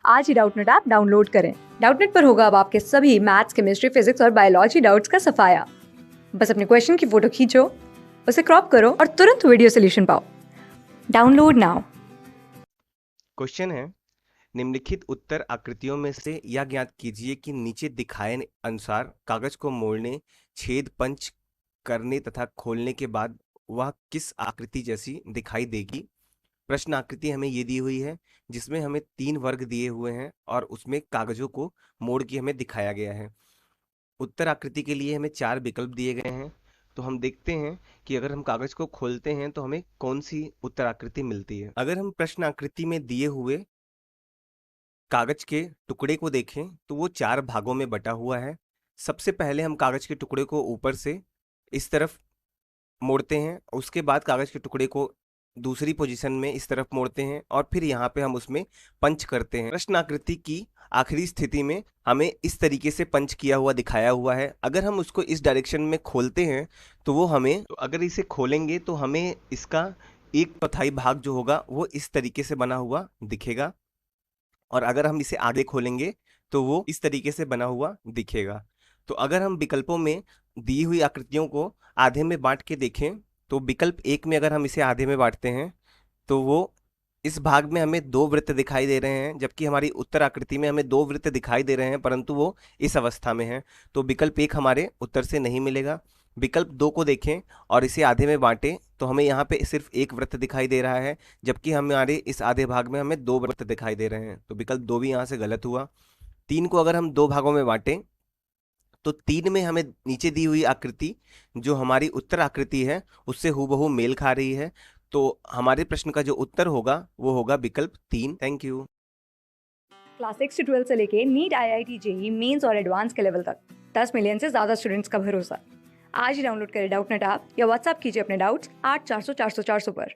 आज ही Doubtnut app download करें। Doubtnut पर होगा अब आपके सभी मैथ्स, केमिस्ट्री, फिजिक्स और बायोलॉजी डाउट्स का सफाया। बस अपने क्वेश्चन की फोटो खींचो, उसे क्रॉप करो और तुरंत वीडियो सोल्यूशन पाओ। Download now. क्वेश्चन है, निम्नलिखित उत्तर आकृतियों में से यह ज्ञात कीजिए कि नीचे दिखाए अनुसार कागज को मोड़ने, छेद, पंच करने तथा खोलने के बाद वह किस आकृति जैसी दिखाई देगी। प्रश्न आकृति हमें ये दी हुई है जिसमें हमें 3 वर्ग दिए हुए हैं और उसमें कागजों को मोड़ के हमें दिखाया गया है। उत्तर आकृति के लिए हमें 4 विकल्प दिए गए हैं। तो हम देखते हैं कि अगर हम कागज को खोलते हैं तो हमें कौन सी उत्तर आकृति मिलती है। अगर हम प्रश्न आकृति में दिए हुए कागज के टुकड़े को देखें तो वो 4 भागों में बटा हुआ है। सबसे पहले हम कागज के टुकड़े को ऊपर से इस तरफ मोड़ते हैं, उसके बाद कागज के टुकड़े को दूसरी पोजीशन में इस तरफ मोड़ते हैं और फिर यहाँ पे हम उसमें पंच करते हैं। प्रश्न आकृति की आखिरी स्थिति में हमें इस तरीके से पंच किया हुआ दिखाया हुआ है। अगर हम उसको इस डायरेक्शन में खोलते हैं तो वो हमें, तो अगर इसे खोलेंगे तो हमें इसका 1/4 भाग जो होगा वो इस तरीके से बना हुआ दिखेगा और अगर हम इसे आगे खोलेंगे तो वो इस तरीके से बना हुआ दिखेगा। तो अगर हम विकल्पों में दी हुई आकृतियों को आधे में बांट के देखें तो विकल्प 1 में अगर हम इसे आधे में बांटते हैं तो वो इस भाग में हमें 2 वृत्त दिखाई दे रहे हैं, जबकि हमारी उत्तर आकृति में हमें 2 वृत्त दिखाई दे रहे हैं परंतु वो इस अवस्था में है। तो विकल्प 1 हमारे उत्तर से नहीं मिलेगा। विकल्प 2 को देखें और इसे आधे में बांटें तो हमें यहाँ पे सिर्फ 1 वृत्त दिखाई दे रहा है, जबकि हमारे इस आधे भाग में हमें 2 वृत्त दिखाई दे रहे हैं। तो विकल्प 2 भी यहाँ से गलत हुआ। 3 को अगर हम 2 भागों में बांटें तो 3 में हमें नीचे दी हुई आकृति जो हमारी उत्तर आकृति है उससे हूबहू मेल खा रही है। तो हमारे प्रश्न का जो उत्तर होगा वो होगा विकल्प 3। Thank you. क्लास 6 से 12 से लेके नीट, IIT, जेईई मेंस और एडवांस के लेवल तक 10 मिलियन से ज्यादा स्टूडेंट्स का भरोसा। आज ही डाउनलोड करें डाउटनेट ऐप या व्हाट्सएप कीजिए अपने डाउट्स 8400 400 400 पर।